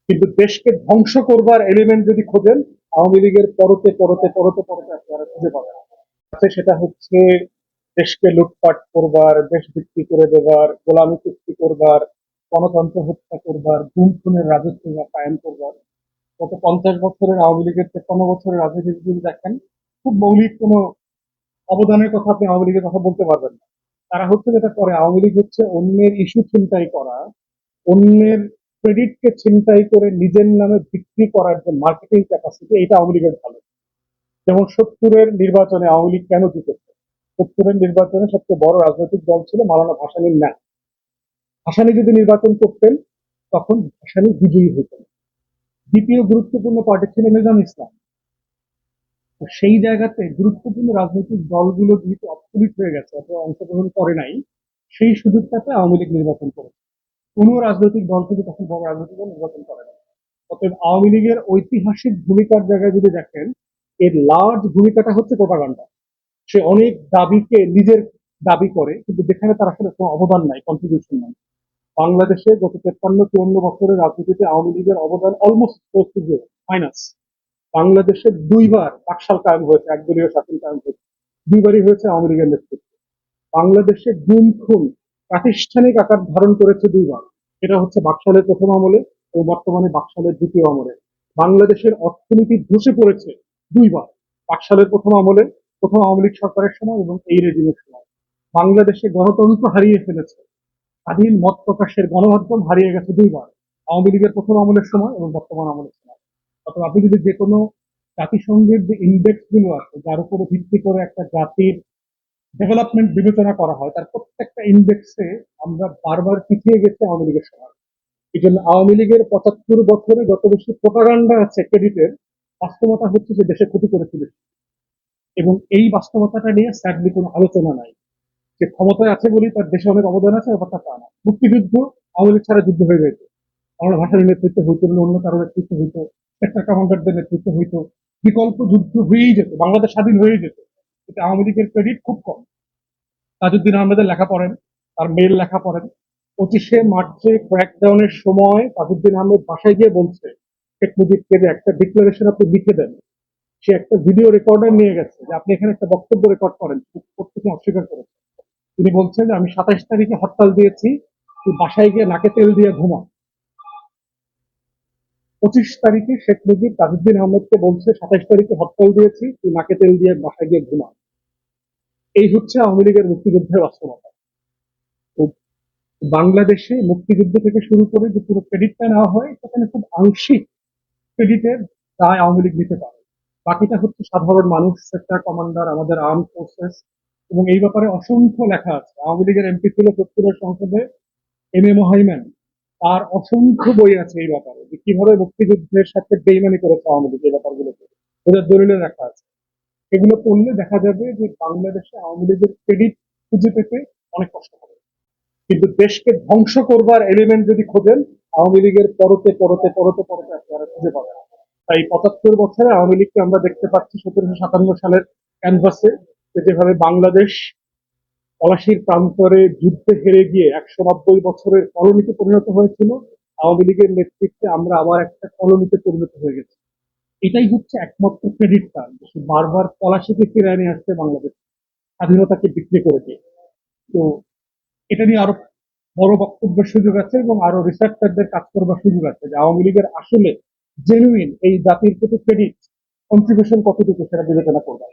কিন্তু দেশকে ধ্বংস করবার এলিমেন্ট যদি খোঁজেন, আওয়ামী লীগের পরতে পরতে পরতে পরতে আপনারা খুঁজে পাবেন। সেটা হচ্ছে দেশকে লুটপাট করবার, দেশ বিক্রি করে দেবার, গোলামি চুক্তি করবার, গণতন্ত্র হত্যা করবার, গুম খুনের রাজত্ব কায়েম করবার। গত 50 বছরের আওয়ামী লীগের 53 বছরের রাজনীতি যদি দেখেন, খুব মৌলিক কোনো অবদানের কথা আপনি আওয়ামী লীগের কথা বলতে পারবেন না। তারা হচ্ছে যেটা করে, আওয়ামী লীগ হচ্ছে অন্যের ইস্যু ছিনতাই করা, অন্যের ক্রেডিটকে ছিনতাই করে নিজের নামে বিক্রি করার যে মার্কেটিং ক্যাপাসিটি, এটা আওয়ামী লীগের ভালো। যেমন 70-এর নির্বাচনে আওয়ামী লীগ কেন জিতেছে? 70-এর নির্বাচনে সবচেয়ে বড় রাজনৈতিক দল ছিল মাওলানা ভাসানীর ন্যায়। ভাসানী যদি নির্বাচন করতেন, তখন ভাসানী বিজয়ী হতেন। দ্বিতীয় গুরুত্বপূর্ণ পার্টি ছিল নিজাম ইসলাম। তো সেই জায়গাতে গুরুত্বপূর্ণ রাজনৈতিক দলগুলো যেহেতু অবসলিট হয়ে গেছে অথবা অংশগ্রহণ করে নাই, সেই সুযোগটাতে আওয়ামী লীগ নির্বাচন করেছে। কোন রাজনৈতিক দল থেকে তখন বড় রাজনৈতিক দল নির্বাচন করে না। অতএব আওয়ামী লীগের ঐতিহাসিক ভূমিকার জায়গায় যদি দেখেন, এর লার্জ ভূমিকাটা হচ্ছে প্রোপাগান্ডা। সে অনেক দাবিকে নিজের দাবি করে, কিন্তু যেখানে তার আসলে কোনো অবদান নাই, কন্ট্রিবিউশন নাই। বাংলাদেশে গত 53-54 বছরের রাজনীতিতে আওয়ামী লীগের অবদান অলমোস্ট মাইনাস। বাংলাদেশে দুইবার বাকশাল কায়েম হয়েছে, একদলীয় শাসন কায়েম হয়েছে, দুইবারই হয়েছে আওয়ামী লীগের নেতৃত্বে। বাংলাদেশে গুম খুন প্রাতিষ্ঠানিক আকার ধারণ করেছে দুইবার। এটা হচ্ছে বাকশালের প্রথম আমলে ও বর্তমানে বাকশালের দ্বিতীয় আমলে। বাংলাদেশের অর্থনীতি ধসে পড়েছে দুইবার, বাকশালের প্রথম আমলে, প্রথম আওয়ামী লীগ সরকারের সময় এবং এই রেজিমের সময়। বাংলাদেশে গণতন্ত্র হারিয়ে ফেলেছে, স্বাধীন মত প্রকাশের গণমাধ্যম হারিয়ে গেছে দুইবার, আওয়ামী লীগের প্রথম আমলের সময় এবং বর্তমান আমলের সময়। অথবা আপনি যদি যে কোনো জাতিসংঘের যে ইন্ডেক্স গুলো আছে, যার উপরে ভিত্তি করে একটা জাতির ডেভেলপমেন্ট বিবেচনা করা হয়, তার প্রত্যেকটা ইন্ডেক্সে আমরা বারবার পিছিয়ে গেছি আওয়ামী লীগের সময়। এই জন্য আওয়ামী লীগের 75 বছরে যত বেশি প্রোপাগান্ডা আছে ক্রেডিটের, বাস্তবতা হচ্ছে যে দেশে ক্ষতি করেছিল। এবং এই বাস্তবতাটা নিয়ে স্যাডলি কোনো আলোচনা নাই। যে ক্ষমতায় আছে বলেই তার দেশে অনেক অবদান আছে, ব্যাপারটা তা না। মুক্তিযুদ্ধ আওয়ামী লীগ ছাড়া যুদ্ধ হয়ে যেত, আমরা ভাষার নেতৃত্বে হইতো, অন্য কারো নেতৃত্ব হইতো, সেক্টর কমান্ডারদের নেতৃত্ব হইতো, বিকল্প যুদ্ধ হয়েই যেত, বাংলাদেশ স্বাধীন হয়ে যেত। কিন্তু আওয়ামী লীগের ক্রেডিট খুব কম। তাজউদ্দিন আহমেদের লেখা পড়েন, তার মেল লেখা পড়েন। 25শে মার্চে ক্র্যাকডাউনের সময় তাজউদ্দিন আহমেদ বাসায় গিয়ে বলছে শেখ মুজিবকে যে একটা ডিক্লারেশন আপনি লিখে দেন। সে একটা ভিডিও রেকর্ডার নিয়ে গেছে যে আপনি এখানে একটা বক্তব্য রেকর্ড করেন, প্রত্যেকে অস্বীকার করেছে। তিনি বলছেন যে আমি 27 তারিখে হরতাল দিয়েছি, তুই বাসায় গিয়ে নাকে তেল দিয়ে ঘুমা। 25 তারিখে শেখ মুজিব তাজউদ্দিন আহমেদকে বলছে 27 তারিখে হরতাল দিয়েছি, তুই নাকে তেল দিয়ে বাসায় গিয়ে ঘুমা। এই হচ্ছে আওয়ামী লীগের মুক্তিযুদ্ধের বাস্তবতা। তো বাংলাদেশে মুক্তিযুদ্ধ থেকে শুরু করে যে পুরো ক্রেডিটটা নেওয়া হয়, সেখানে খুব আংশিক ক্রেডিটের দায় আওয়ামী লীগ নিতে পারে। বাকিটা হচ্ছে সাধারণ মানুষ, সেক্টর কমান্ডার, আমাদের আর্ম ফোর্সেস। এবং এই ব্যাপারে অসংখ্য লেখা আছে। আওয়ামী লীগের এমপি ছিল 70-এর সংসদে এম এ মহাইম্যান, তার অসংখ্য বই আছে এই ব্যাপারে, যে কিভাবে মুক্তিযুদ্ধের সাথে বেইমানি করেছে আওয়ামী লীগ, এই ব্যাপারগুলোতে ওদের দলিলে লেখা আছে। এগুলো পড়লে দেখা যাবে যে বাংলাদেশে আওয়ামী লীগের ক্রেডিট খুঁজে পেতে অনেক কষ্ট হবে। কিন্তু দেশকে ধ্বংস করবার এলিমেন্ট যদি খোঁজেন, আওয়ামী লীগের পরতে পরতে পরতে পরতে আপনারা খুঁজে পাবেন। তাই 75 বছরে আওয়ামী লীগকে আমরা দেখতে পাচ্ছি 1757 সালের ক্যানভাসে, যেভাবে বাংলাদেশ পলাশির প্রান্তরে যুদ্ধে হেরে গিয়ে 190 বছরের কলোনিতে পরিণত হয়েছিল, আওয়ামী লীগের নেতৃত্বে আমরা আবার একটা কলোনিতে পরিণত হয়ে গেছি। এটাই হচ্ছে একমাত্র ক্রেডিট কার্ড, বারবার পলাশিকে ফিরে নিয়ে আসছে বাংলাদেশ, স্বাধীনতাকে বিক্রি করে দিয়ে। তো এটা নিয়ে আরো বড় বক্তব্যের সুযোগ আছে এবং আরো রিসার্চারদের কাজ করবার সুযোগ আছে, যে আওয়ামী লীগের আসলে জেনুইন এই জাতির প্রতি ক্রেডিট কন্ট্রিবিউশন কতটুকু, সেটা বিবেচনা করবে।